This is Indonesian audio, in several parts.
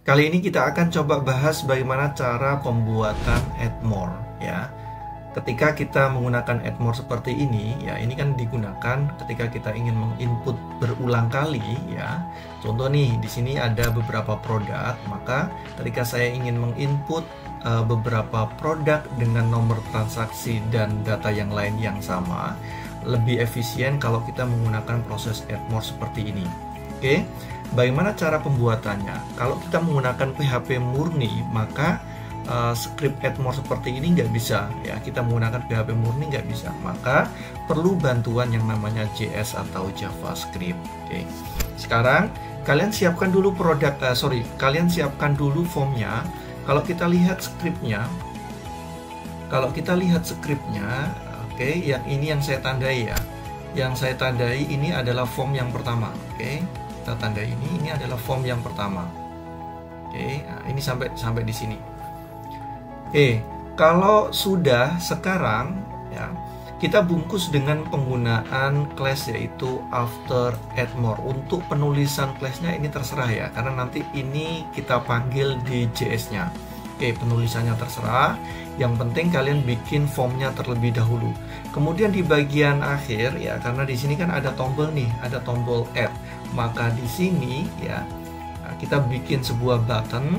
Kali ini kita akan coba bahas bagaimana cara pembuatan add more ya. Ketika kita menggunakan add more seperti ini ya, ini kan digunakan ketika kita ingin menginput berulang kali ya. Contoh nih, di sini ada beberapa produk, maka ketika saya ingin menginput beberapa produk dengan nomor transaksi dan data yang lain yang sama, lebih efisien kalau kita menggunakan proses add more seperti ini. Oke. Bagaimana cara pembuatannya? Kalau kita menggunakan PHP murni, maka script add more seperti ini nggak bisa ya. Kita menggunakan PHP murni nggak bisa, maka perlu bantuan yang namanya JS atau JavaScript. Oke. Sekarang kalian siapkan dulu kalian siapkan dulu formnya. Kalau kita lihat scriptnya, oke, yang ini yang saya tandai ya. Yang saya tandai ini adalah form yang pertama. Oke. Kita tanda ini adalah form yang pertama. Oke, nah ini sampai di sini. Oke, kalau sudah sekarang ya, kita bungkus dengan penggunaan class yaitu after add more. Untuk penulisan classnya ini terserah ya, karena nanti ini kita panggil di JS-nya. Oke, penulisannya terserah. Yang penting kalian bikin formnya terlebih dahulu. Kemudian di bagian akhir ya, karena di sini kan ada tombol nih, ada tombol add. Maka di sini ya, kita bikin sebuah button.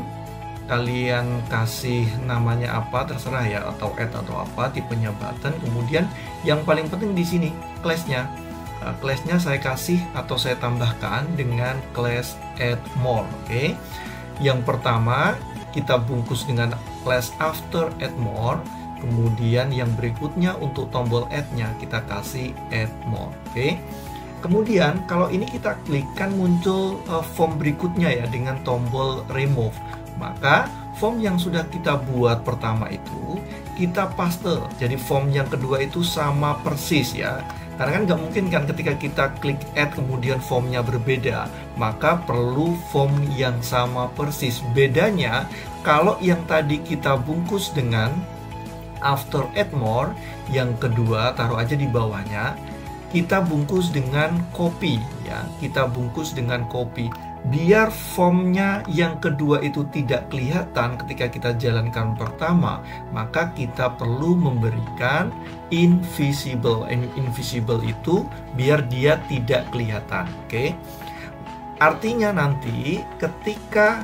Kalian kasih namanya apa terserah ya, atau add atau apa tipenya button. Kemudian yang paling penting di sini class-nya. Class-nya saya kasih atau saya tambahkan dengan class add more. Oke. Yang pertama kita bungkus dengan class after add more. Kemudian yang berikutnya untuk tombol add-nya kita kasih add more. Oke. Kemudian kalau ini kita klik kan muncul form berikutnya ya dengan tombol remove. Maka form yang sudah kita buat pertama itu kita paste. Jadi form yang kedua itu sama persis ya. Karena kan nggak mungkin kan ketika kita klik add kemudian formnya berbeda. Maka perlu form yang sama persis. Bedanya kalau yang tadi kita bungkus dengan after add more, yang kedua taruh aja di bawahnya. Kita bungkus dengan copy ya, kita bungkus dengan copy. Biar formnya yang kedua itu tidak kelihatan ketika kita jalankan pertama, maka kita perlu memberikan invisible. Invisible itu biar dia tidak kelihatan. Oke. Artinya nanti ketika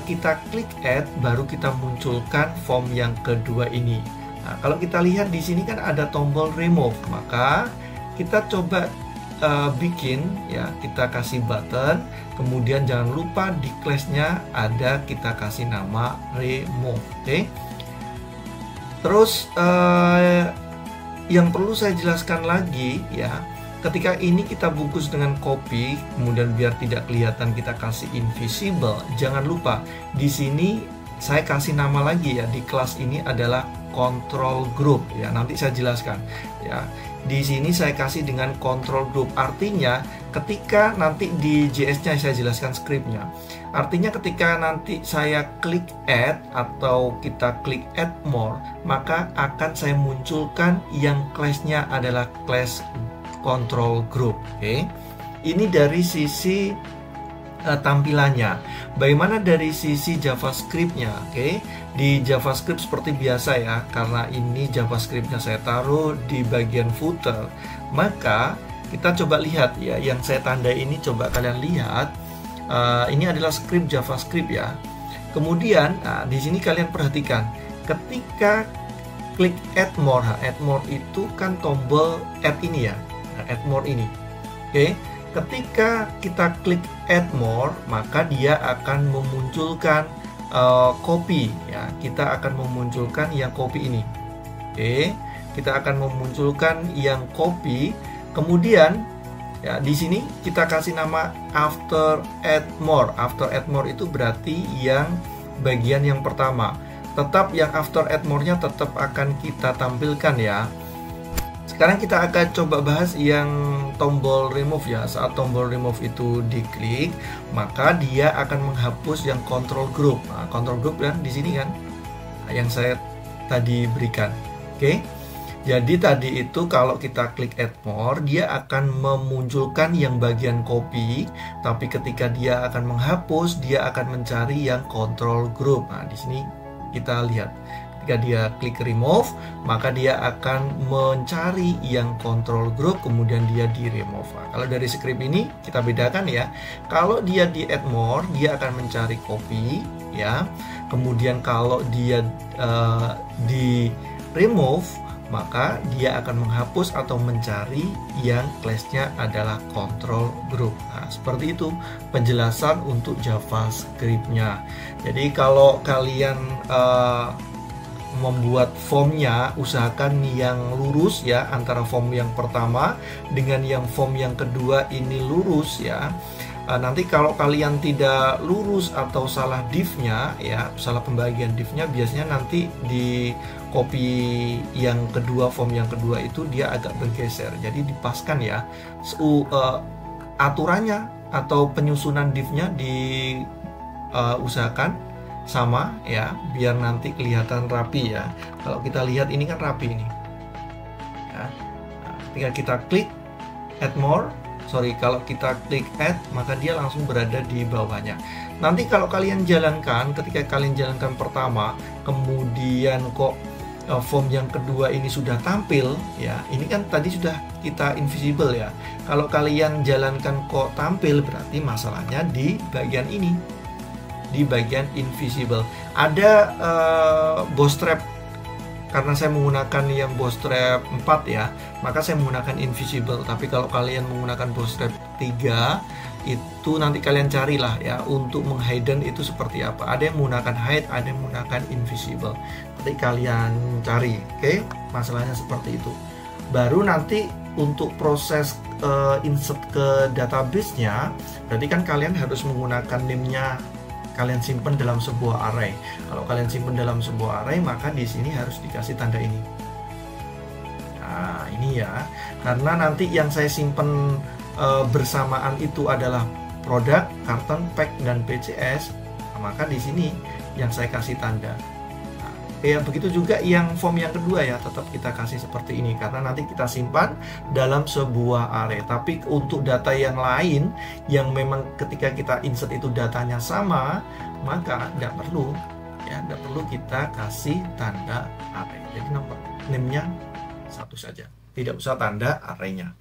kita klik add, baru kita munculkan form yang kedua ini. Nah, kalau kita lihat di sini kan ada tombol remove, maka kita coba bikin ya, kita kasih button, kemudian jangan lupa di class-nya ada kita kasih nama remove. Oke. Terus yang perlu saya jelaskan lagi ya, ketika ini kita bungkus dengan copy, kemudian biar tidak kelihatan kita kasih invisible, jangan lupa di sini saya kasih nama lagi ya, di kelas ini adalah control group ya, nanti saya jelaskan ya. Di sini saya kasih dengan control group, artinya ketika nanti di JS-nya saya jelaskan scriptnya. Artinya ketika nanti saya klik add atau kita klik add more, maka akan saya munculkan yang class-nya adalah class control group. Oke. Ini dari sisi tampilannya. Bagaimana dari sisi JavaScript-nya? Oke. Di JavaScript seperti biasa ya, karena ini JavaScript-nya saya taruh di bagian footer, maka kita coba lihat ya, yang saya tandai ini coba kalian lihat. Ini adalah script JavaScript ya. Kemudian di sini kalian perhatikan ketika klik add more itu kan tombol add ini ya, add more ini. Oke. Ketika kita klik add more, maka dia akan memunculkan copy ya. Kita akan memunculkan yang copy ini. Oke, kita akan memunculkan yang copy. Kemudian ya, di sini kita kasih nama after add more. After add more itu berarti yang bagian yang pertama. Tetap yang after add more-nya tetap akan kita tampilkan ya. Sekarang kita akan coba bahas yang tombol remove ya. Saat tombol remove itu diklik, maka dia akan menghapus yang control group. Nah, control group kan di sini kan yang saya tadi berikan. Oke. Jadi tadi itu kalau kita klik add more, dia akan memunculkan yang bagian copy, tapi ketika dia akan menghapus, dia akan mencari yang control group. Nah, di sini kita lihat. Ketika dia klik remove, maka dia akan mencari yang control group, kemudian dia di remove. Nah, kalau dari script ini kita bedakan ya. Kalau dia di add more, dia akan mencari copy, ya. Kemudian kalau dia di remove, maka dia akan menghapus atau mencari yang class-nya adalah control group. Nah, seperti itu penjelasan untuk JavaScript-nya. Jadi kalau kalian membuat formnya, usahakan yang lurus ya, antara form yang pertama dengan yang form yang kedua ini lurus ya. Nanti kalau kalian tidak lurus atau salah div-nya ya, salah pembagian div-nya, biasanya nanti di copy yang kedua, form yang kedua itu dia agak bergeser. Jadi dipaskan ya aturannya atau penyusunan div-nya diusahakan sama ya, biar nanti kelihatan rapi ya. Kalau kita lihat ini kan rapi ini ya. Nah, ketika kita klik add more, kalau kita klik add, maka dia langsung berada di bawahnya. Nanti kalau kalian jalankan, ketika kalian jalankan pertama, kemudian kok form yang kedua ini sudah tampil ya, ini kan tadi sudah kita invisible ya. Kalau kalian jalankan kok tampil, berarti masalahnya di bagian ini, di bagian invisible. Ada bootstrap, karena saya menggunakan yang bootstrap 4 ya, maka saya menggunakan invisible. Tapi kalau kalian menggunakan bootstrap 3, itu nanti kalian carilah ya untuk menghidden itu seperti apa. Ada yang menggunakan hide, ada yang menggunakan invisible. Nanti kalian cari, oke? Masalahnya seperti itu. Baru nanti untuk proses insert ke database-nya, berarti kan kalian harus menggunakan name-nya, kalian simpan dalam sebuah array. Kalau kalian simpan dalam sebuah array, maka di sini harus dikasih tanda ini. Nah, ini ya. Karena nanti yang saya simpan bersamaan itu adalah produk, carton, pack, dan PCS. Nah, maka di sini yang saya kasih tanda. Nah, ya begitu juga yang form yang kedua ya, tetap kita kasih seperti ini karena nanti kita simpan dalam sebuah array. Tapi untuk data yang lain yang memang ketika kita insert itu datanya sama, maka tidak perlu ya, tidak perlu kita kasih tanda array. Jadi nomor name-nya satu saja, tidak usah tanda array-nya.